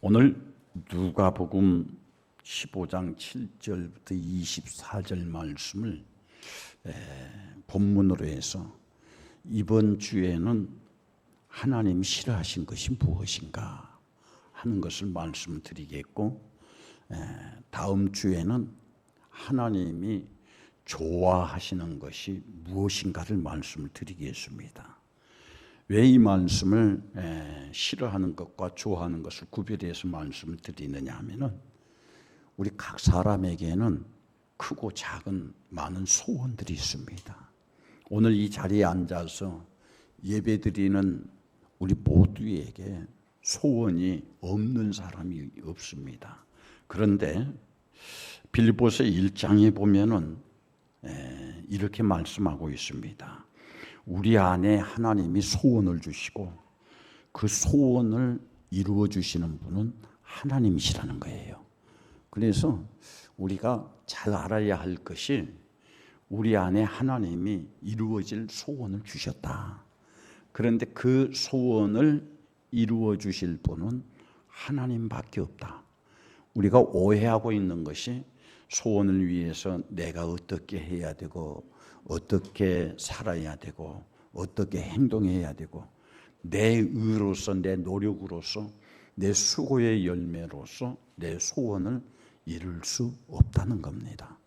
오늘 누가복음 15장 7절부터 24절 말씀을 본문으로 해서 이번 주에는 하나님이 싫어하신 것이 무엇인가 하는 것을 말씀드리겠고, 다음 주에는 하나님이 좋아하시는 것이 무엇인가를 말씀을 드리겠습니다. 왜 이 말씀을 싫어하는 것과 좋아하는 것을 구별해서 말씀을 드리느냐 하면은, 우리 각 사람에게는 크고 작은 많은 소원들이 있습니다. 오늘 이 자리에 앉아서 예배드리는 우리 모두에게 소원이 없는 사람이 없습니다. 그런데 빌립보서 1장에 보면은 이렇게 말씀하고 있습니다. 우리 안에 하나님이 소원을 주시고 그 소원을 이루어 주시는 분은 하나님이시라는 거예요. 그래서 우리가 잘 알아야 할 것이, 우리 안에 하나님이 이루어질 소원을 주셨다. 그런데 그 소원을 이루어 주실 분은 하나님밖에 없다. 우리가 오해하고 있는 것이, 소원을 위해서 내가 어떻게 해야 되고 어떻게 살아야 되고 어떻게 행동해야 되고, 내 의로서, 내 노력으로서, 내 수고의 열매로서 내 소원을 이룰 수 없다는 겁니다.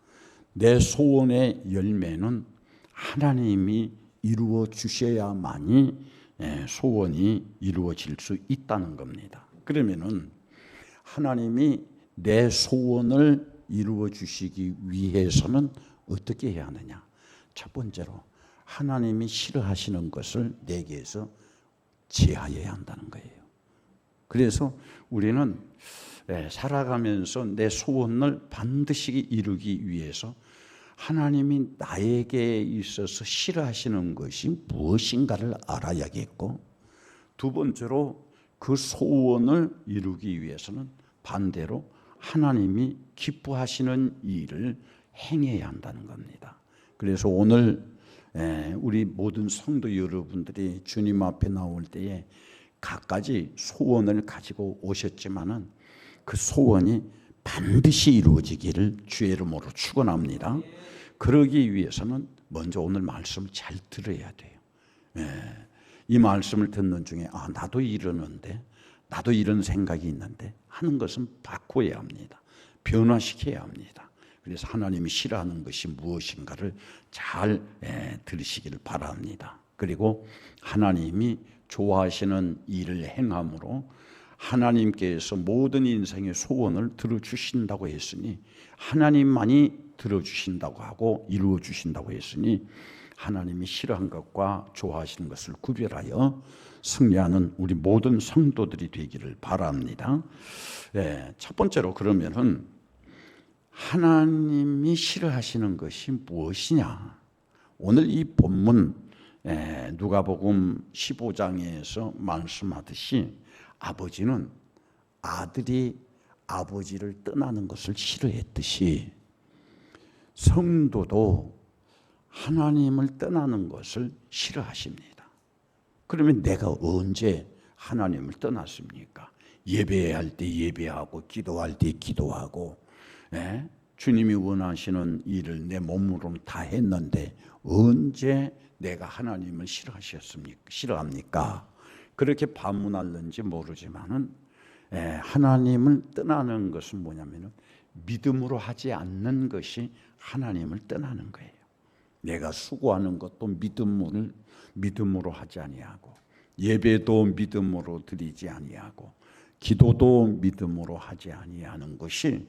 내 소원의 열매는 하나님이 이루어 주셔야만이 소원이 이루어질 수 있다는 겁니다. 그러면은 하나님이 내 소원을 이루어 주시기 위해서는 어떻게 해야 하느냐? 첫 번째로 하나님이 싫어하시는 것을 내게서 제하여야 한다는 거예요. 그래서 우리는 살아가면서 내 소원을 반드시 이루기 위해서 하나님이 나에게 있어서 싫어하시는 것이 무엇인가를 알아야겠고, 두 번째로 그 소원을 이루기 위해서는 반대로 하나님이 기뻐하시는 일을 행해야 한다는 겁니다. 그래서 오늘 우리 모든 성도 여러분들이 주님 앞에 나올 때에 갖가지 소원을 가지고 오셨지만은 그 소원이 반드시 이루어지기를 주의 이름으로 축원합니다. 그러기 위해서는 먼저 오늘 말씀을 잘 들어야 돼요. 이 말씀을 듣는 중에 나도 이러는데, 나도 이런 생각이 있는데 하는 것은 바꿔야 합니다. 변화시켜야 합니다. 그래서 하나님이 싫어하는 것이 무엇인가를 잘 들으시기를 바랍니다. 그리고 하나님이 좋아하시는 일을 행함으로 하나님께서 모든 인생의 소원을 들어주신다고 했으니, 하나님만이 들어주신다고 하고 이루어 주신다고 했으니, 하나님이 싫어하는 것과 좋아하시는 것을 구별하여 승리하는 우리 모든 성도들이 되기를 바랍니다. 첫 번째로, 그러면은 하나님이 싫어하시는 것이 무엇이냐? 오늘 이 본문 누가복음 15장에서 말씀하듯이, 아버지는 아들이 아버지를 떠나는 것을 싫어했듯이 성도도 하나님을 떠나는 것을 싫어하십니다. 그러면 내가 언제 하나님을 떠났습니까? 예배할 때 예배하고, 기도할 때 기도하고, 주님이 원하시는 일을 내 몸으로 다 했는데 언제 내가 하나님을 싫어합니까? 그렇게 반문하는지 모르지만은 하나님을 떠나는 것은 뭐냐면은 믿음으로 하지 않는 것이 하나님을 떠나는 거예요. 내가 수고하는 것도 믿음으로 하지 아니하고, 예배도 믿음으로 드리지 아니하고, 기도도 믿음으로 하지 아니하는 것이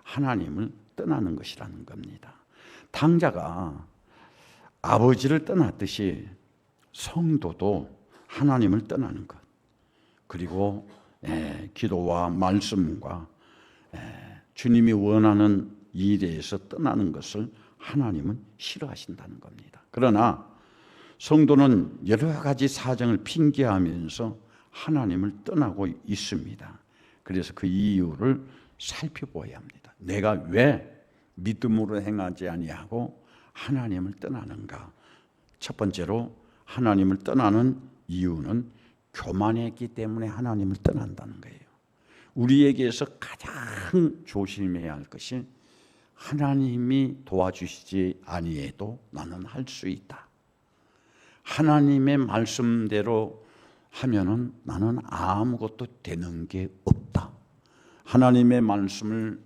하나님을 떠나는 것이라는 겁니다. 당자가 아버지를 떠났듯이 성도도 하나님을 떠나는 것, 그리고 기도와 말씀과 주님이 원하는 일에서 떠나는 것을 하나님은 싫어하신다는 겁니다. 그러나 성도는 여러 가지 사정을 핑계하면서 하나님을 떠나고 있습니다. 그래서 그 이유를 살펴봐야 합니다. 내가 왜 믿음으로 행하지 아니하고 하나님을 떠나는가? 첫 번째로, 하나님을 떠나는 이유는 교만했기 때문에 하나님을 떠난다는 거예요. 우리에게서 가장 조심해야 할 것이 하나님이 도와주시지 아니해도 나는 할 수 있다. 하나님의 말씀대로 하면은 나는 아무것도 되는 게 없다. 하나님의 말씀을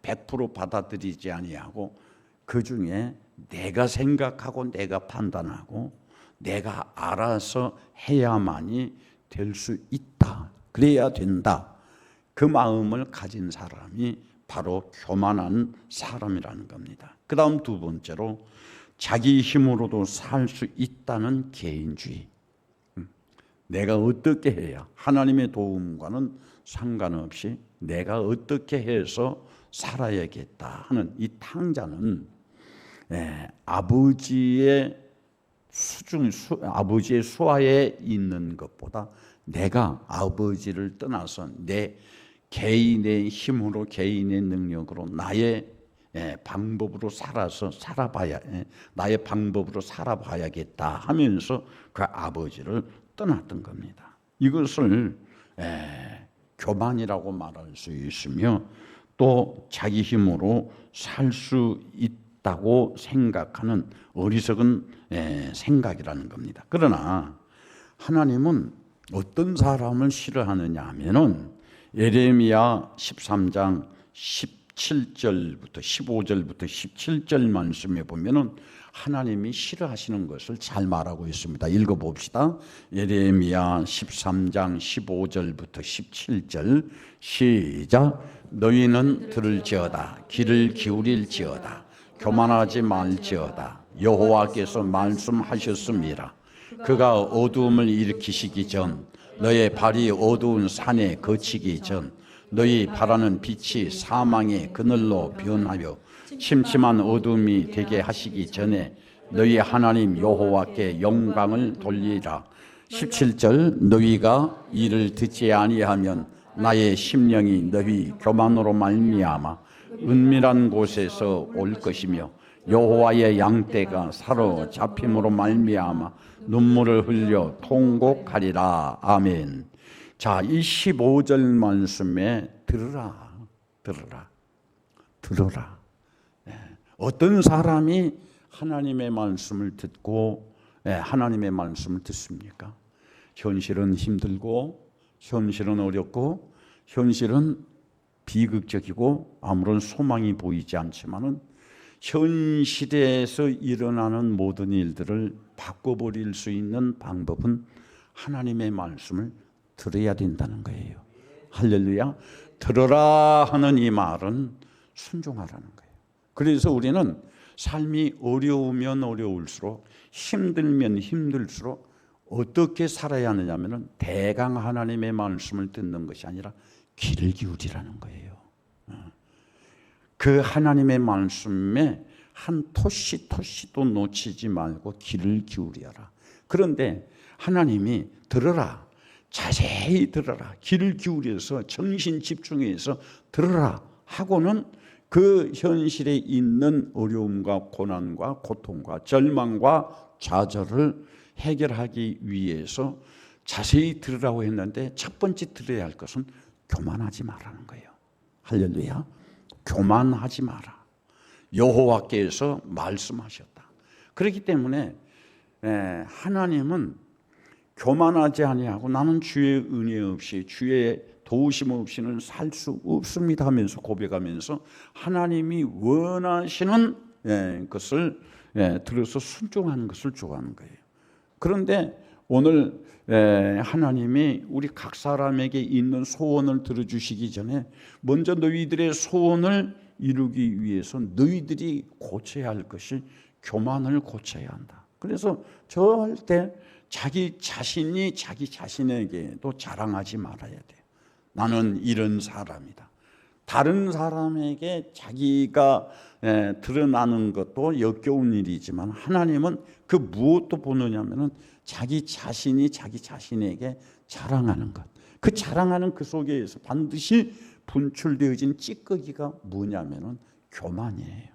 100% 받아들이지 아니하고 그 중에 내가 생각하고 내가 판단하고 내가 알아서 해야만이 될 수 있다. 그래야 된다. 그 마음을 가진 사람이 바로 교만한 사람이라는 겁니다. 그 다음 두 번째로 자기 힘으로도 살 수 있다는 개인주의. 내가 어떻게 해야 하나님의 도움과는 상관없이 내가 어떻게 해서 살아야겠다 하는 이 탕자는 아버지의 아버지의 수하에 있는 것보다 내가 아버지를 떠나서 내 개인의 힘으로 개인의 능력으로 나의 방법으로 나의 방법으로 살아봐야겠다 하면서 그 아버지를 떠났던 겁니다. 이것을 교만이라고 말할 수 있으며 또 자기 힘으로 살 수 있다고 생각하는 어리석은 생각이라는 겁니다. 그러나 하나님은 어떤 사람을 싫어하느냐 하면은 예레미야 13장 17절부터 15절부터 17절 말씀에 보면은 하나님이 싫어하시는 것을 잘 말하고 있습니다. 읽어봅시다. 예레미야 13장 15절부터 17절 시작. 너희는 들을지어다 귀를 기울일지어다 교만하지 말지어다 여호와께서 말씀하셨습니다. 그가 어두움을 일으키시기 전 너의 발이 어두운 산에 거치기 전 너희 바라는 빛이 사망의 그늘로 변하여 침침한 어둠이 되게 하시기 전에 너희 하나님 여호와께 영광을 돌리라. 17절 너희가 이를 듣지 아니하면 나의 심령이 너희 교만으로 말미암아 은밀한 곳에서 올 것이며 여호와의 양떼가 사로잡힘으로 말미암아 눈물을 흘려 통곡하리라. 아멘. 자, 이 15절 말씀에 들으라. 어떤 사람이 하나님의 말씀을 듣고 하나님의 말씀을 듣습니까? 현실은 힘들고 현실은 어렵고 현실은 비극적이고 아무런 소망이 보이지 않지만은 현실에서 일어나는 모든 일들을 바꿔버릴 수 있는 방법은 하나님의 말씀을 들어야 된다는 거예요. 할렐루야. 들어라 하는 이 말은 순종하라는 거예요. 그래서 우리는 삶이 어려우면 어려울수록 힘들면 힘들수록 어떻게 살아야 하느냐면 대강 하나님의 말씀을 듣는 것이 아니라 귀를 기울이라는 거예요. 그 하나님의 말씀에 한 토시도 놓치지 말고 귀를 기울여라. 그런데 하나님이 들어라. 자세히 들어라. 귀를 기울여서 정신 집중해서 들어라 하고는 그 현실에 있는 어려움과 고난과 고통과 절망과 좌절을 해결하기 위해서 자세히 들으라고 했는데 첫 번째 들어야 할 것은 교만하지 말라는 거예요. 할렐루야. 교만하지 마라. 여호와께서 말씀하셨다. 그렇기 때문에 하나님은 교만하지 아니하고 나는 주의 은혜 없이 주의 도우심 없이는 살 수 없습니다 하면서 고백하면서 하나님이 원하시는 것을 들어서 순종하는 것을 좋아하는 거예요. 그런데 오늘 하나님이 우리 각 사람에게 있는 소원을 들어주시기 전에 먼저 너희들의 소원을 이루기 위해서 너희들이 고쳐야 할 것이 교만을 고쳐야 한다. 그래서 절대 자기 자신이 자기 자신에게도 자랑하지 말아야 돼요. 나는 이런 사람이다. 다른 사람에게 자기가 드러나는 것도 역겨운 일이지만 하나님은 그 무엇도 보느냐면은 자기 자신이 자기 자신에게 자랑하는 것. 그 자랑하는 그 속에서 반드시 분출되어진 찌꺼기가 뭐냐면은 교만이에요.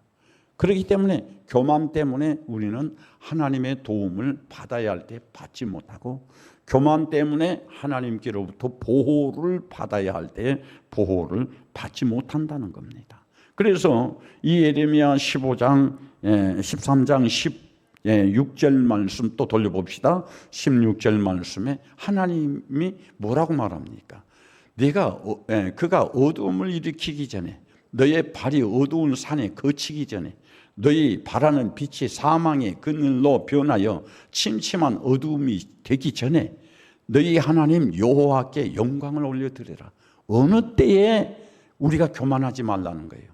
그렇기 때문에 교만 때문에 우리는 하나님의 도움을 받아야 할 때 받지 못하고 교만 때문에 하나님께로부터 보호를 받아야 할 때 보호를 받지 못한다는 겁니다. 그래서 이 예레미야 15장 13장 16절 말씀 또 돌려봅시다. 16절 말씀에 하나님이 뭐라고 말합니까? 그가 어두움을 일으키기 전에, 너의 발이 어두운 산에 거치기 전에, 너희 바라는 빛이 사망의 그늘로 변하여 침침한 어두움이 되기 전에 너희 하나님 여호와께 영광을 올려드리라. 어느 때에 우리가 교만하지 말라는 거예요?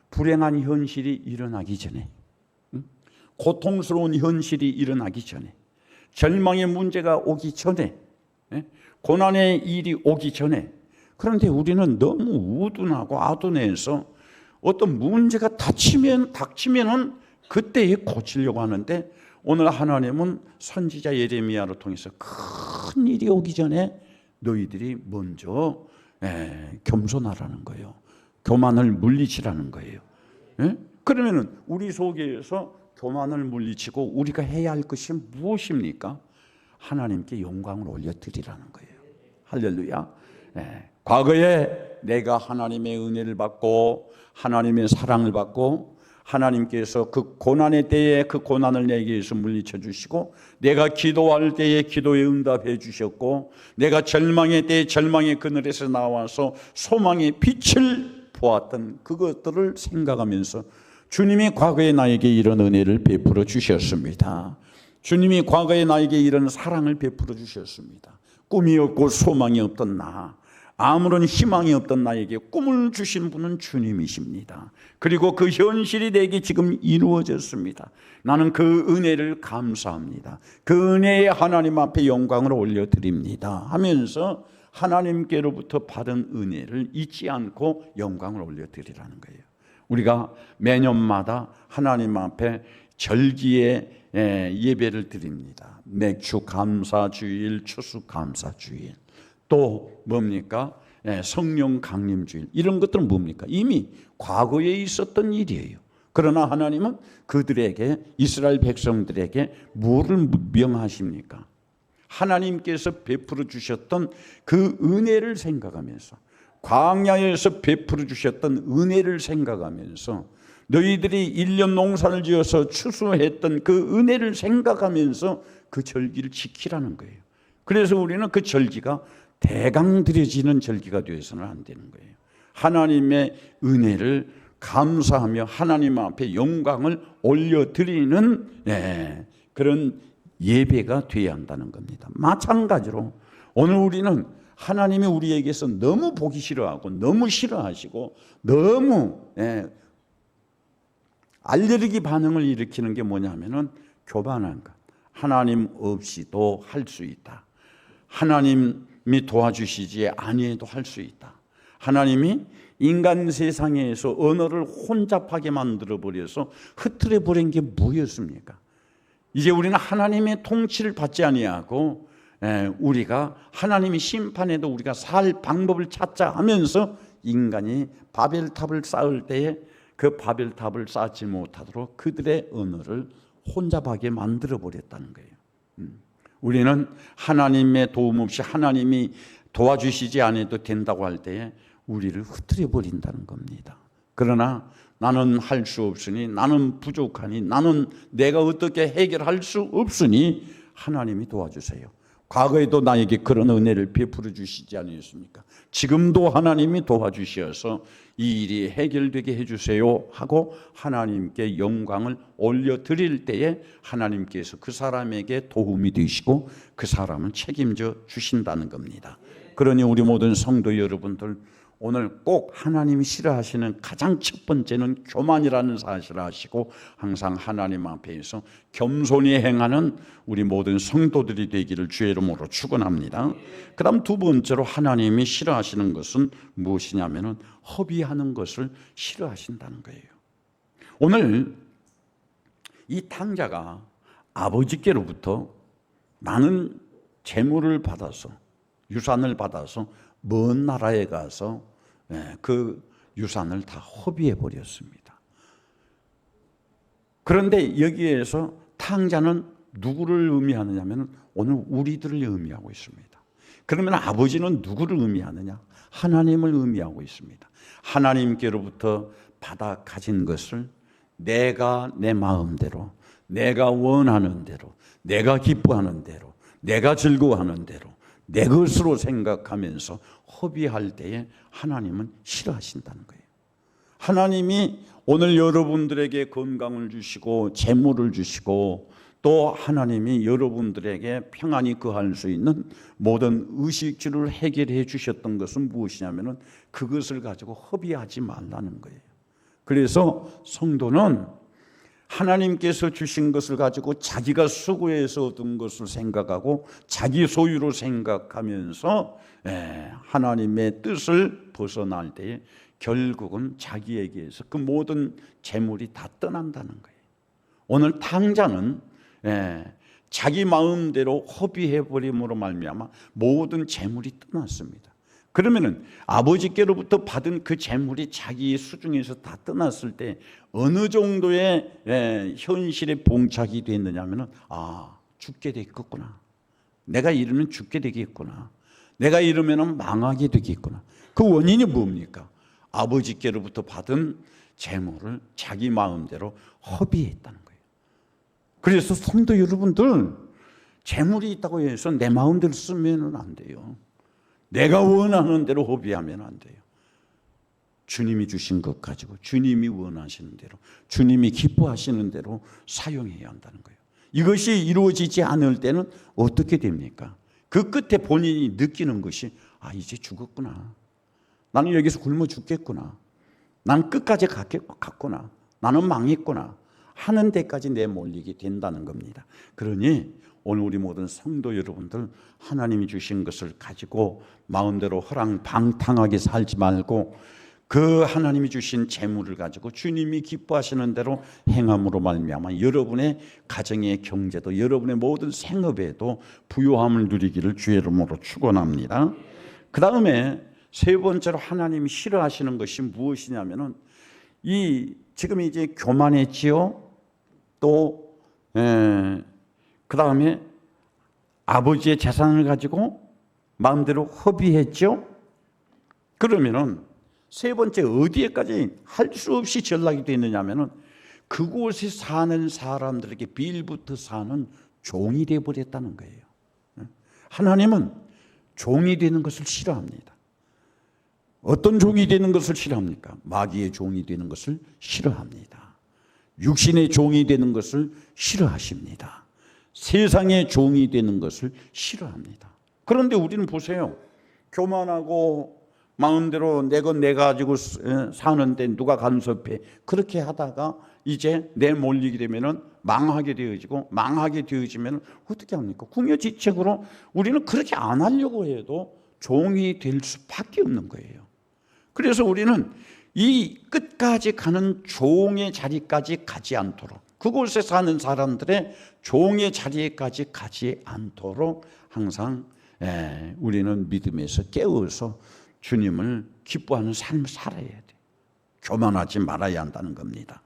불행한 현실이 일어나기 전에, 고통스러운 현실이 일어나기 전에, 절망의 문제가 오기 전에, 고난의 일이 오기 전에. 그런데 우리는 너무 우둔하고 아둔해서 어떤 문제가 닥치면은 그때에 고치려고 하는데, 오늘 하나님은 선지자 예레미야를 통해서 큰 일이 오기 전에 너희들이 먼저 겸손하라는 거예요. 교만을 물리치라는 거예요. 그러면은 우리 속에서 교만을 물리치고 우리가 해야 할 것이 무엇입니까? 하나님께 영광을 올려드리라는 거예요. 할렐루야. 과거에 내가 하나님의 은혜를 받고 하나님의 사랑을 받고 하나님께서 그 고난의 때에 그 고난을 내게서 물리쳐 주시고, 내가 기도할 때에 기도에 응답해 주셨고, 내가 절망의 때에 절망의 그늘에서 나와서 소망의 빛을 보았던 그것들을 생각하면서 주님이 과거에 나에게 이런 은혜를 베풀어 주셨습니다. 주님이 과거에 나에게 이런 사랑을 베풀어 주셨습니다. 꿈이 없고 소망이 없던 나, 아무런 희망이 없던 나에게 꿈을 주신 분은 주님이십니다. 그리고 그 현실이 내게 지금 이루어졌습니다. 나는 그 은혜를 감사합니다. 그 은혜에 하나님 앞에 영광을 올려드립니다 하면서 하나님께로부터 받은 은혜를 잊지 않고 영광을 올려드리라는 거예요. 우리가 매년마다 하나님 앞에 절기에 예배를 드립니다. 맥주 감사주일, 추수 감사주일, 또 뭡니까? 성령 강림주일. 이런 것들은 뭡니까? 이미 과거에 있었던 일이에요. 그러나 하나님은 그들에게, 이스라엘 백성들에게 뭐를 명하십니까? 하나님께서 베풀어 주셨던 그 은혜를 생각하면서, 광야에서 베풀어 주셨던 은혜를 생각하면서, 너희들이 1년 농사를 지어서 추수했던 그 은혜를 생각하면서 그 절기를 지키라는 거예요. 그래서 우리는 그 절기가 대강 드려지는 절기가 되어서는 안 되는 거예요. 하나님의 은혜를 감사하며 하나님 앞에 영광을 올려드리는 그런 예배가 되어야 한다는 겁니다. 마찬가지로 오늘 우리는 하나님이 우리에게서 너무 보기 싫어하고 너무 싫어하시고 너무 알레르기 반응을 일으키는 게 뭐냐면은 교만한 것. 하나님 없이도 할 수 있다. 하나님이 도와주시지 아니해도 할 수 있다. 하나님이 인간 세상에서 언어를 혼잡하게 만들어버려서 흐트려 버린 게 뭐였습니까? 이제 우리는 하나님의 통치를 받지 아니하고 우리가 하나님이 심판해도 우리가 살 방법을 찾자 하면서 인간이 바벨탑을 쌓을 때에 그 바벨탑을 쌓지 못하도록 그들의 언어를 혼잡하게 만들어버렸다는 거예요. 우리는 하나님의 도움 없이 하나님이 도와주시지 않아도 된다고 할 때에 우리를 흐트려 버린다는 겁니다. 그러나 나는 할 수 없으니, 나는 부족하니, 나는 내가 어떻게 해결할 수 없으니 하나님이 도와주세요. 과거에도 나에게 그런 은혜를 베풀어 주시지 않으셨습니까? 지금도 하나님이 도와주셔서 이 일이 해결되게 해주세요 하고 하나님께 영광을 올려드릴 때에 하나님께서 그 사람에게 도움이 되시고 그 사람을 책임져 주신다는 겁니다. 그러니 우리 모든 성도 여러분들, 오늘 꼭 하나님이 싫어하시는 가장 첫 번째는 교만이라는 사실을 아시고 항상 하나님 앞에서 겸손히 행하는 우리 모든 성도들이 되기를 주의 이름으로 축원합니다. 그 다음 두 번째로 하나님이 싫어하시는 것은 무엇이냐면은 허비하는 것을 싫어하신다는 거예요. 오늘 이 탕자가 아버지께로부터 나는 재물을 받아서, 유산을 받아서 먼 나라에 가서 그 유산을 다 허비해 버렸습니다. 그런데 여기에서 탕자는 누구를 의미하느냐면 오늘 우리들을 의미하고 있습니다. 그러면 아버지는 누구를 의미하느냐? 하나님을 의미하고 있습니다. 하나님께로부터 받아 가진 것을 내가 내 마음대로, 내가 원하는 대로, 내가 기뻐하는 대로, 내가 즐거워하는 대로 내 것으로 생각하면서 허비할 때에 하나님은 싫어하신다는 거예요. 하나님이 오늘 여러분들에게 건강을 주시고 재물을 주시고 또 하나님이 여러분들에게 평안히 거할 수 있는 모든 의식주를 해결해 주셨던 것은 무엇이냐면 그것을 가지고 허비하지 말라는 거예요. 그래서 성도는 하나님께서 주신 것을 가지고 자기가 수고해서 얻은 것을 생각하고 자기 소유로 생각하면서 하나님의 뜻을 벗어날 때에 결국은 자기에게서 그 모든 재물이 다 떠난다는 거예요. 오늘 탕자는 자기 마음대로 허비해버림으로 말미암아 모든 재물이 떠났습니다. 그러면은 아버지께로부터 받은 그 재물이 자기 수중에서 다 떠났을 때 어느 정도의 현실에 봉착이 됐느냐면은 죽게 되겠구나. 내가 이러면 죽게 되겠구나. 내가 이러면은 망하게 되겠구나. 그 원인이 뭡니까? 아버지께로부터 받은 재물을 자기 마음대로 허비했다는 거예요. 그래서 성도 여러분들, 재물이 있다고 해서 내 마음대로 쓰면 안 돼요. 내가 원하는 대로 허비하면 안 돼요. 주님이 주신 것 가지고 주님이 원하시는 대로, 주님이 기뻐하시는 대로 사용해야 한다는 거예요. 이것이 이루어지지 않을 때는 어떻게 됩니까? 그 끝에 본인이 느끼는 것이 이제 죽었구나. 나는 여기서 굶어 죽겠구나. 난 끝까지 갔구나. 나는 망했구나. 하는 데까지 내몰리게 된다는 겁니다. 그러니 오늘 우리 모든 성도 여러분들, 하나님이 주신 것을 가지고 마음대로 허랑방탕하게 살지 말고 그 하나님이 주신 재물을 가지고 주님이 기뻐하시는 대로 행함으로 말미암아 여러분의 가정의 경제도, 여러분의 모든 생업에도 부요함을 누리기를 주의 이름으로 축원합니다. 그 다음에 세 번째로 하나님이 싫어하시는 것이 무엇이냐면은 지금 이제 교만했지요. 또 그 다음에 아버지의 재산을 가지고 마음대로 허비했죠. 그러면은 세 번째 어디에까지 할 수 없이 전락이 되느냐면은 그곳에 사는 사람들에게 빌부터 사는 종이 되어 버렸다는 거예요. 하나님은 종이 되는 것을 싫어합니다. 어떤 종이 되는 것을 싫어합니까? 마귀의 종이 되는 것을 싫어합니다. 육신의 종이 되는 것을 싫어하십니다. 세상의 종이 되는 것을 싫어합니다. 그런데 우리는 보세요. 교만하고 마음대로 내 것 내가 가지고 사는데 누가 간섭해. 그렇게 하다가 이제 내몰리게 되면은 망하게 되어지면 어떻게 합니까? 궁여지책으로 우리는 그렇게 안 하려고 해도 종이 될 수밖에 없는 거예요. 그래서 우리는 이 끝까지 가는 종의 자리까지 가지 않도록, 그곳에 사는 사람들의 종의 자리에까지 가지 않도록 항상 우리는 믿음에서 깨어서 주님을 기뻐하는 삶을 살아야 돼. 교만하지 말아야 한다는 겁니다.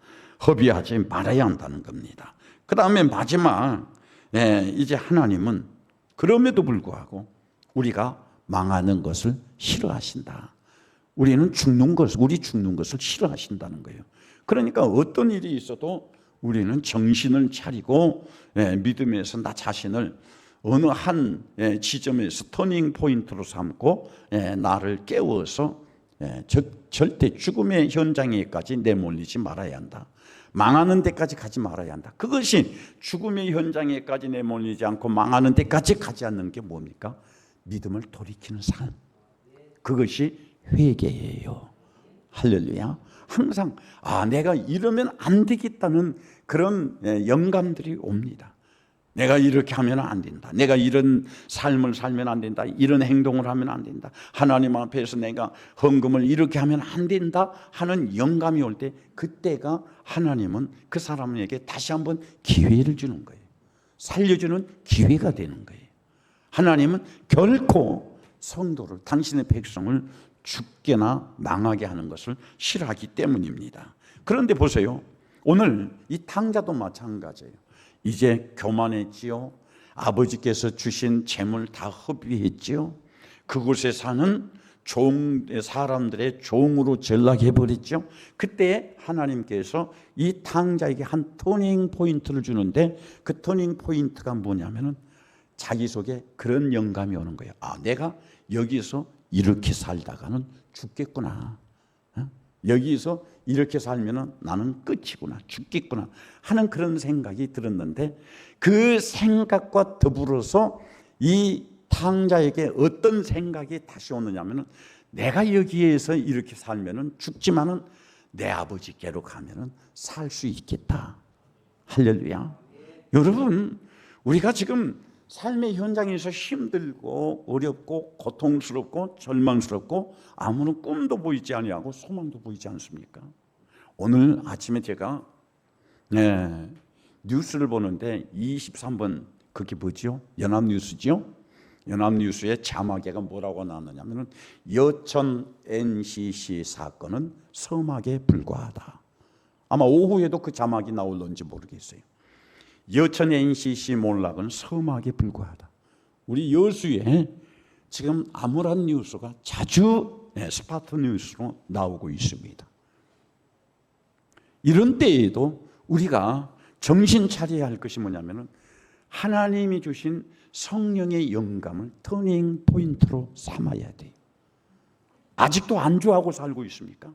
허비하지 말아야 한다는 겁니다. 그 다음에 마지막 이제 하나님은 그럼에도 불구하고 우리가 망하는 것을 싫어하신다. 우리 죽는 것을 싫어하신다는 거예요. 그러니까 어떤 일이 있어도 우리는 정신을 차리고 믿음에서 나 자신을 어느 한 지점에서 터닝 포인트로 삼고 나를 깨워서 절대 죽음의 현장에까지 내몰리지 말아야 한다. 망하는 데까지 가지 말아야 한다. 그것이 죽음의 현장에까지 내몰리지 않고 망하는 데까지 가지 않는 게 뭡니까? 믿음을 돌이키는 삶. 그것이 회개예요. 할렐루야. 항상 내가 이러면 안 되겠다는 그런 영감들이 옵니다. 내가 이렇게 하면 안 된다. 내가 이런 삶을 살면 안 된다. 이런 행동을 하면 안 된다. 하나님 앞에서 내가 헌금을 이렇게 하면 안 된다 하는 영감이 올 때, 그때가 하나님은 그 사람에게 다시 한번 기회를 주는 거예요. 살려주는 기회가 되는 거예요. 하나님은 결코 성도를, 당신의 백성을 죽게나 망하게 하는 것을 싫어하기 때문입니다. 그런데 보세요. 오늘 이 탕자도 마찬가지예요. 이제 교만했지요. 아버지께서 주신 재물 다 허비했지요. 그곳에 사는 사람들의 종으로 전락해버렸죠. 그때 하나님께서 이 탕자에게 한 터닝 포인트를 주는데, 그 터닝 포인트가 뭐냐면은 자기 속에 그런 영감이 오는 거예요. 아, 내가 여기서 이렇게 살다가는 죽겠구나. 여기서 이렇게 살면은 나는 끝이구나, 죽겠구나 하는 그런 생각이 들었는데, 그 생각과 더불어서 이 탕자에게 어떤 생각이 다시 오느냐면은, 내가 여기에서 이렇게 살면은 죽지만은 내 아버지께로 가면은 살 수 있겠다. 할렐루야. 여러분, 우리가 지금 삶의 현장에서 힘들고 어렵고 고통스럽고 절망스럽고 아무런 꿈도 보이지 아니하고 소망도 보이지 않습니까? 오늘 아침에 제가 뉴스를 보는데 23번, 그게 뭐죠? 연합뉴스죠? 연합뉴스의 자막에가 뭐라고 나왔느냐면, 여천 NCC 사건은 서막에 불과하다. 아마 오후에도 그 자막이 나올런지 모르겠어요. 여천 NCC 몰락은 서막에 불과하다. 우리 여수에 지금 암울한 뉴스가 자주 스파트 뉴스로 나오고 있습니다. 이런 때에도 우리가 정신 차려야 할 것이 뭐냐면은, 하나님이 주신 성령의 영감을 터닝 포인트로 삼아야 돼요. 아직도 안주하고 살고 있습니까?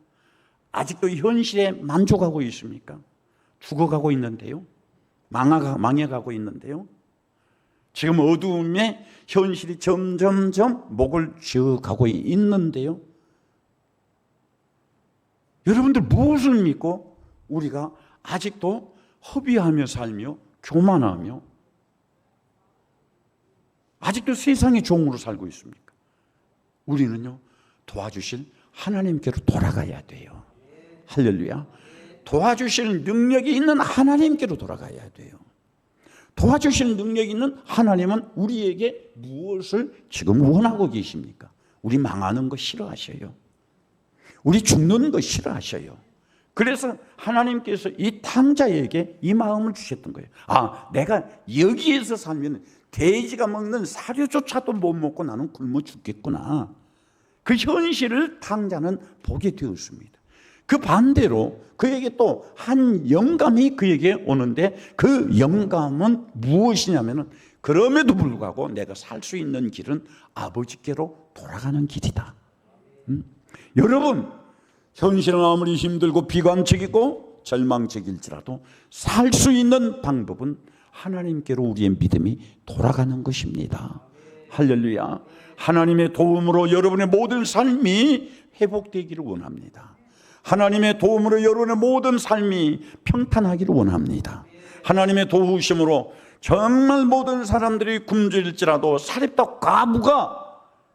아직도 현실에 만족하고 있습니까? 죽어가고 있는데요. 망해가고 있는데요. 지금 어두움에 현실이 점점점 목을 쥐어가고 있는데요. 여러분들 무엇을 믿고 우리가 아직도 허비하며 살며 교만하며 아직도 세상의 종으로 살고 있습니까? 우리는요, 도와주실 하나님께로 돌아가야 돼요. 할렐루야. 도와주실 능력이 있는 하나님께로 돌아가야 돼요. 도와주실 능력이 있는 하나님은 우리에게 무엇을 지금 원하고 계십니까? 우리 망하는 거 싫어하셔요. 우리 죽는 거 싫어하셔요. 그래서 하나님께서 이 탕자에게 이 마음을 주셨던 거예요. 아, 내가 여기에서 살면 돼지가 먹는 사료조차도 못 먹고 나는 굶어 죽겠구나. 그 현실을 탕자는 보게 되었습니다. 그 반대로 그에게 또 한 영감이 그에게 오는데, 그 영감은 무엇이냐면은, 그럼에도 불구하고 내가 살 수 있는 길은 아버지께로 돌아가는 길이다. 여러분, 현실은 아무리 힘들고 비관적이고 절망적일지라도 살 수 있는 방법은 하나님께로 우리의 믿음이 돌아가는 것입니다. 할렐루야. 하나님의 도움으로 여러분의 모든 삶이 회복되기를 원합니다. 하나님의 도움으로 여러분의 모든 삶이 평탄하기를 원합니다. 하나님의 도우심으로 정말 모든 사람들이 굶주릴지라도 사렙다 과부가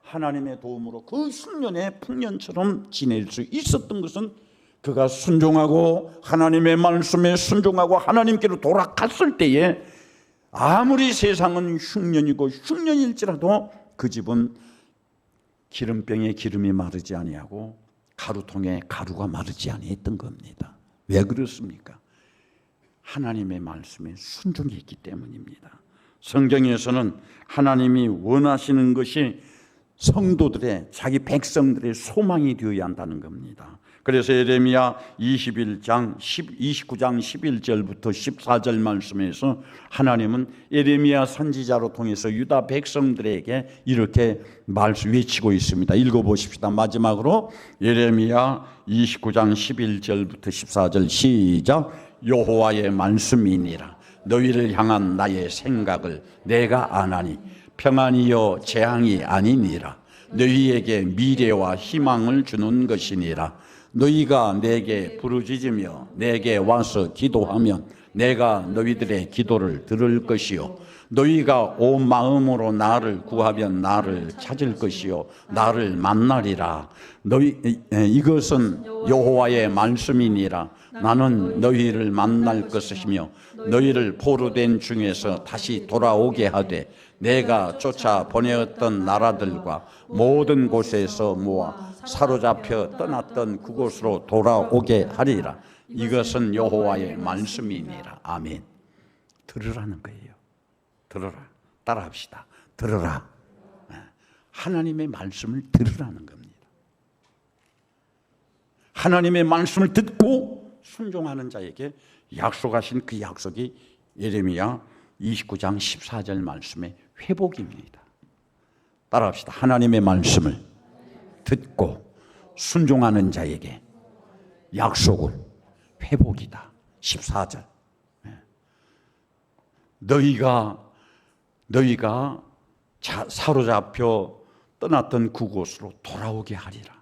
하나님의 도움으로 그 흉년의 풍년처럼 지낼 수 있었던 것은, 그가 순종하고 하나님의 말씀에 순종하고 하나님께로 돌아갔을 때에, 아무리 세상은 흉년이고 흉년일지라도 그 집은 기름병에 기름이 마르지 아니하고 가루통에 가루가 마르지 아니했던 겁니다. 왜 그렇습니까? 하나님의 말씀에 순종했기 때문입니다. 성경에서는 하나님이 원하시는 것이 성도들의, 자기 백성들의 소망이 되어야 한다는 겁니다. 그래서 예레미야 29장 11절부터 14절 말씀에서 하나님은 예레미야 선지자로 통해서 유다 백성들에게 이렇게 외치고 있습니다. 읽어보십시다. 마지막으로 예레미야 29장 11절부터 14절 시작. 여호와의 말씀이니라. 너희를 향한 나의 생각을 내가 아나니 평안이요 재앙이 아니니라. 너희에게 미래와 희망을 주는 것이니라. 너희가 내게 부르짖으며 내게 와서 기도하면 내가 너희들의 기도를 들을 것이요, 너희가 온 마음으로 나를 구하면 나를 찾을 것이요 나를 만나리라. 이것은 여호와의 말씀이니라. 나는 너희를 만날 것이며 너희를 포로된 중에서 다시 돌아오게 하되 내가 쫓아 보내었던 나라들과 모든 곳에서 모아 사로잡혀 떠났던 그곳으로 돌아오게 하리라. 이것은 여호와의 말씀이니라. 아멘. 들으라는 거예요. 들어라. 따라합시다. 들어라. 하나님의 말씀을 들으라는 겁니다. 하나님의 말씀을 듣고 순종하는 자에게 약속하신 그 약속이 예레미야 29장 14절 말씀의 회복입니다. 따라합시다. 하나님의 말씀을 듣고 순종하는 자에게 약속은 회복이다. 14절. 너희가 사로잡혀 떠났던 그곳으로 돌아오게 하리라.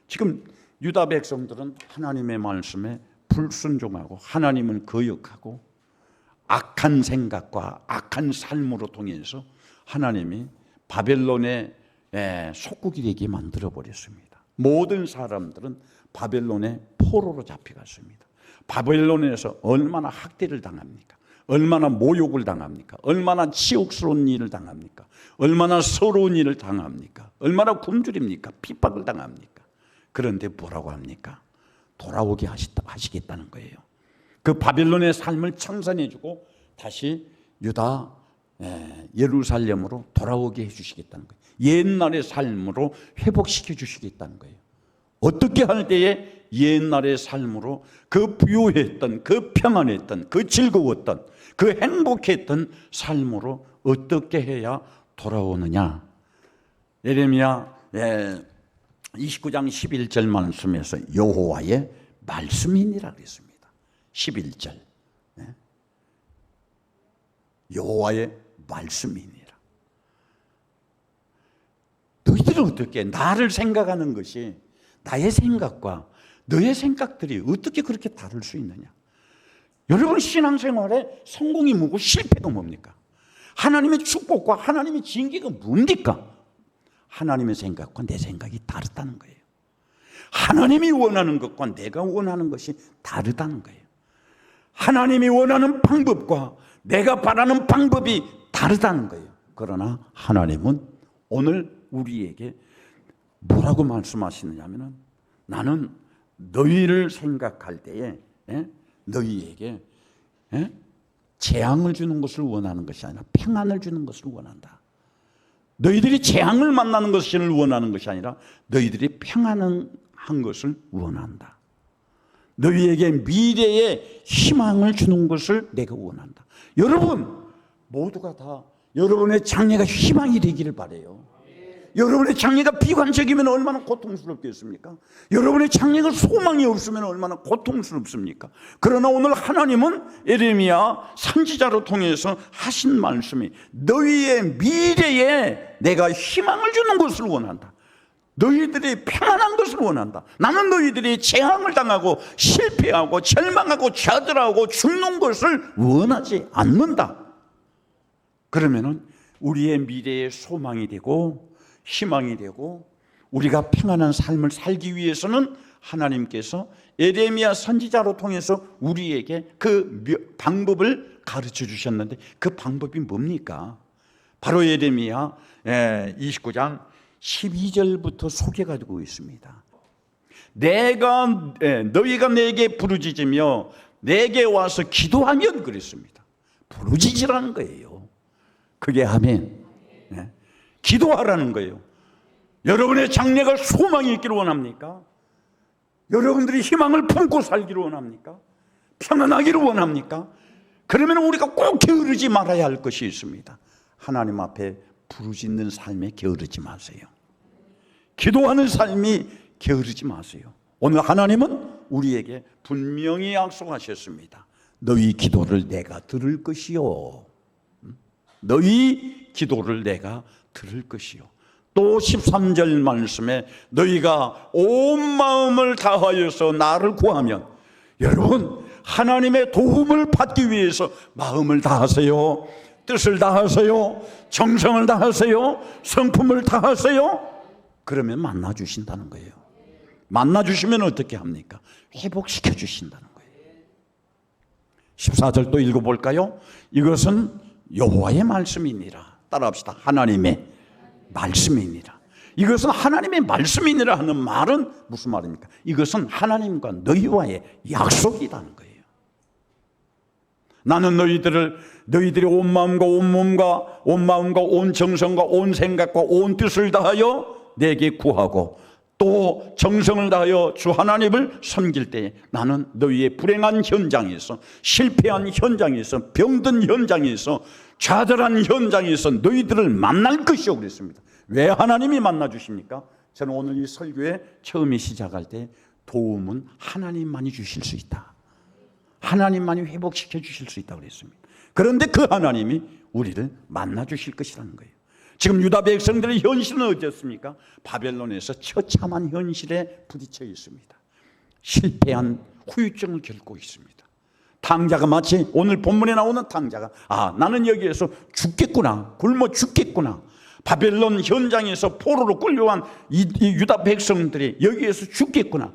지금 유다 백성들은 하나님의 말씀에 불순종하고 하나님을 거역하고 악한 생각과 악한 삶으로 통해서 하나님이 바벨론의 속국이 되게 만들어버렸습니다. 모든 사람들은 바벨론의 포로로 잡혀갔습니다. 바벨론에서 얼마나 학대를 당합니까? 얼마나 모욕을 당합니까? 얼마나 치욕스러운 일을 당합니까? 얼마나 서러운 일을 당합니까? 얼마나 굶주립니까? 핍박을 당합니까? 그런데 뭐라고 합니까? 돌아오게 하시겠다는 거예요. 그 바벨론의 삶을 청산해주고 다시 유다 예루살렘으로 돌아오게 해주시겠다는 거예요. 옛날의 삶으로 회복시켜 주시겠다는 거예요. 어떻게 할 때에 옛날의 삶으로 그 부유했던, 그 평안했던, 그 즐거웠던, 그 행복했던 삶으로 어떻게 해야 돌아오느냐. 예레미야 29장 11절 말씀에서 여호와의 말씀이니라 그랬습니다. 11절. 여호와의 말씀이니라. 너희들은 어떻게 나를 생각하는 것이 나의 생각과 너의 생각들이 어떻게 그렇게 다를 수 있느냐? 여러분 신앙생활에 성공이 뭐고 실패가 뭡니까? 하나님의 축복과 하나님의 징계가 뭡니까? 하나님의 생각과 내 생각이 다르다는 거예요. 하나님이 원하는 것과 내가 원하는 것이 다르다는 거예요. 하나님이 원하는 방법과 내가 바라는 방법이 다르다는 거예요. 그러나 하나님은 오늘 우리에게 뭐라고 말씀하시느냐 하면은 나는 너희를 생각할 때에 너희에게 재앙을 주는 것을 원하는 것이 아니라 평안을 주는 것을 원한다. 너희들이 재앙을 만나는 것을 원하는 것이 아니라 너희들이 평안한 것을 원한다. 너희에게 미래의 희망을 주는 것을 내가 원한다. 여러분 모두가 다 여러분의 장래가 희망이 되기를 바라요. 여러분의 장래가 비관적이면 얼마나 고통스럽겠습니까? 여러분의 장래가 소망이 없으면 얼마나 고통스럽습니까? 그러나 오늘 하나님은 예레미야 선지자로 통해서 하신 말씀이 너희의 미래에 내가 희망을 주는 것을 원한다. 너희들이 평안한 것을 원한다. 나는 너희들이 재앙을 당하고 실패하고 절망하고 좌절하고 죽는 것을 원하지 않는다. 그러면은 우리의 미래의 소망이 되고 희망이 되고 우리가 평안한 삶을 살기 위해서는 하나님께서 예레미야 선지자로 통해서 우리에게 그 방법을 가르쳐 주셨는데 그 방법이 뭡니까? 바로 예레미야 29장 12절부터 소개가 되고 있습니다. 너희가 내게 부르짖으며 내게 와서 기도하면 그랬습니다. 부르짖으라는 거예요. 그게 아멘. 기도하라는 거예요. 여러분의 장래가 소망이 있기를 원합니까? 여러분들이 희망을 품고 살기를 원합니까? 평안하기를 원합니까? 그러면 우리가 꼭 게으르지 말아야 할 것이 있습니다. 하나님 앞에 부르짖는 삶에 게으르지 마세요. 기도하는 삶이 게으르지 마세요. 오늘 하나님은 우리에게 분명히 약속하셨습니다. 너희 기도를 내가 들을 것이요. 너희 기도를 내가 들을 것이요. 또 13절 말씀에 너희가 온 마음을 다하여서 나를 구하면, 여러분 하나님의 도움을 받기 위해서 마음을 다하세요. 뜻을 다하세요. 정성을 다하세요. 성품을 다하세요. 그러면 만나 주신다는 거예요. 만나 주시면 어떻게 합니까? 회복시켜 주신다는 거예요. 14절 또 읽어볼까요? 이것은 여호와의 말씀이니라. 따라합시다. 하나님의 말씀이니라. 이것은 하나님의 말씀이니라 하는 말은 무슨 말입니까? 이것은 하나님과 너희와의 약속이라는 거예요. 나는 너희들이 온 마음과 온 몸과 온 마음과 온 정성과 온 생각과 온 뜻을 다하여 내게 구하고 또 정성을 다하여 주 하나님을 섬길 때에 나는 너희의 불행한 현장에서, 실패한 현장에서, 병든 현장에서, 좌절한 현장에서 너희들을 만날 것이요 그랬습니다. 왜 하나님이 만나주십니까? 저는 오늘 이 설교에 처음에 시작할 때 도움은 하나님만이 주실 수 있다, 하나님만이 회복시켜 주실 수 있다고 그랬습니다. 그런데 그 하나님이 우리를 만나 주실 것이라는 거예요. 지금 유다 백성들의 현실은 어땠습니까? 바벨론에서 처참한 현실에 부딪혀 있습니다. 실패한 후유증을 겪고 있습니다. 탕자가 마치 오늘 본문에 나오는 탕자가 나는 여기에서 죽겠구나, 굶어 죽겠구나, 바벨론 현장에서 포로로 끌려간 이 유다 백성들이 여기에서 죽겠구나,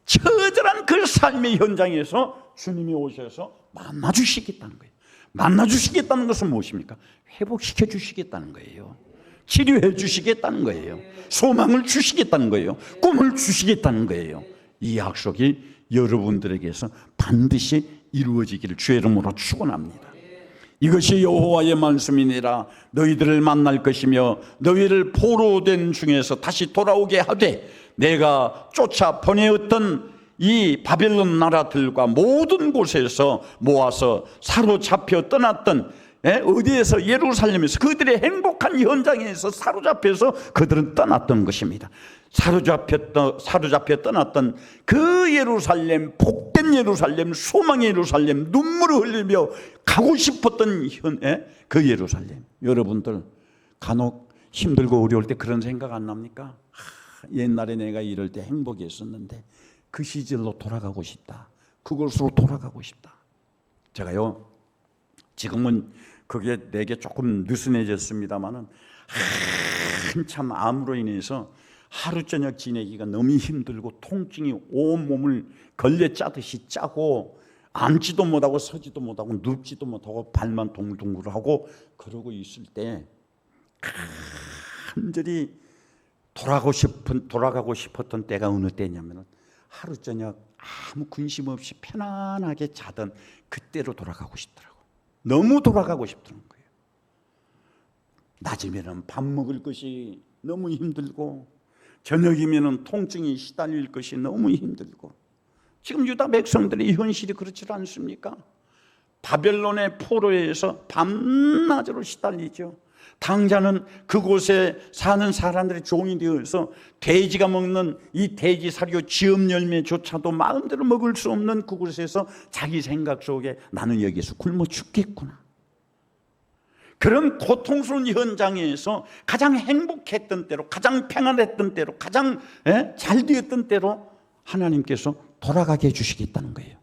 처절한 그 삶의 현장에서 주님이 오셔서 만나주시겠다는 거예요. 만나주시겠다는 것은 무엇입니까? 회복시켜 주시겠다는 거예요. 치료해 주시겠다는 거예요. 소망을 주시겠다는 거예요. 꿈을 주시겠다는 거예요. 이 약속이 여러분들에게서 반드시 이루어지기를 주의 이름으로 축원합니다. 이것이 여호와의 말씀이니라. 너희들을 만날 것이며 너희를 포로된 중에서 다시 돌아오게 하되 내가 쫓아 보내었던 이 바벨론 나라들과 모든 곳에서 모아서 사로잡혀 떠났던, 어디에서? 예루살렘에서 그들의 행복한 현장에서 사로잡혀서 그들은 떠났던 것입니다. 사로잡혀 떠났던 그 예루살렘, 복된 예루살렘, 소망의 예루살렘, 눈물을 흘리며 가고 싶었던 그 예루살렘. 여러분들 간혹 힘들고 어려울 때 그런 생각 안 납니까? 옛날에 내가 이럴 때 행복했었는데 그 시절로 돌아가고 싶다, 그곳으로 돌아가고 싶다. 제가요, 지금은 그게 내게 조금 느슨해졌습니다마는 한참 암으로 인해서 하루 저녁 지내기가 너무 힘들고 통증이 온 몸을 걸레 짜듯이 짜고 앉지도 못하고 서지도 못하고 눕지도 못하고 발만 동글동글하고 그러고 있을 때 간절히 돌아가고 싶었던 때가 어느 때냐면 하루 저녁 아무 근심 없이 편안하게 자던 그때로 돌아가고 싶더라고. 너무 돌아가고 싶더라는 거예요. 낮이면은 밥 먹을 것이 너무 힘들고 저녁이면은 통증이 시달릴 것이 너무 힘들고. 지금 유다 백성들의 현실이 그렇지 않습니까? 바벨론의 포로에서 밤낮으로 시달리죠. 당자는 그곳에 사는 사람들의 종이 되어서 돼지가 먹는 이 돼지 사료 지업 열매조차도 마음대로 먹을 수 없는 그곳에서 자기 생각 속에 나는 여기서 굶어 죽겠구나. 그런 고통스러운 현장에서 가장 행복했던 때로, 가장 평안했던 때로, 가장 잘 되었던 때로 하나님께서 돌아가게 해주시겠다는 거예요.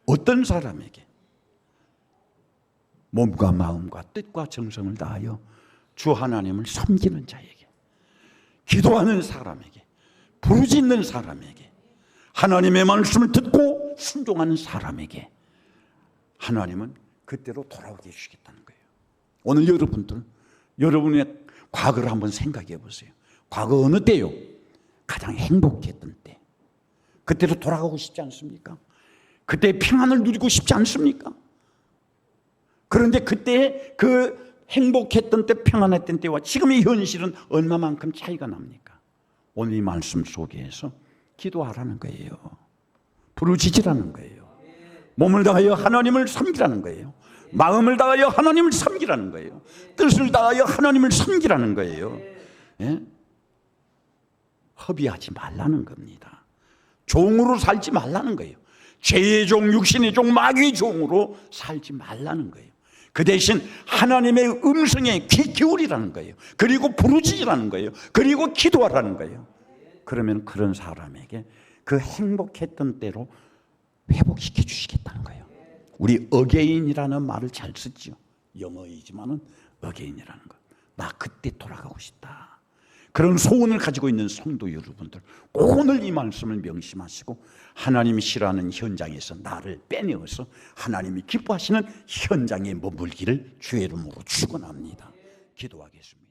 어떤 사람에게? 몸과 마음과 뜻과 정성을 다하여 주 하나님을 섬기는 자에게, 기도하는 사람에게, 부르짖는 사람에게, 하나님의 말씀을 듣고 순종하는 사람에게 하나님은 그때로 돌아오게 해주시겠다는 거예요. 오늘 여러분의 과거를 한번 생각해 보세요. 과거 어느 때요? 가장 행복했던 때. 그때로 돌아가고 싶지 않습니까? 그때의 평안을 누리고 싶지 않습니까? 그런데 그때 그 행복했던 때, 평안했던 때와 지금의 현실은 얼마만큼 차이가 납니까? 오늘 이 말씀 속에서 기도하라는 거예요. 부르짖으라는 거예요. 몸을 다하여 하나님을 섬기라는 거예요. 마음을 다하여 하나님을 섬기라는 거예요. 뜻을 다하여 하나님을 섬기라는 거예요. 허비하지 말라는 겁니다. 종으로 살지 말라는 거예요. 죄의 종, 육신의 종, 마귀의 종으로 살지 말라는 거예요. 그 대신 하나님의 음성에 귀 기울이라는 거예요. 그리고 부르짖으라는 거예요. 그리고 기도하라는 거예요. 그러면 그런 사람에게 그 행복했던 때로 회복시켜 주시겠다는 거예요. 우리 어게인이라는 말을 잘 쓰죠. 영어이지만은 어게인이라는 것. 나 그때 돌아가고 싶다. 그런 소원을 가지고 있는 성도 여러분들, 오늘 이 말씀을 명심하시고 하나님이 싫어하는 현장에서 나를 빼내어서 하나님이 기뻐하시는 현장에 머물기를 주의 이름으로 축원합니다. 기도하겠습니다.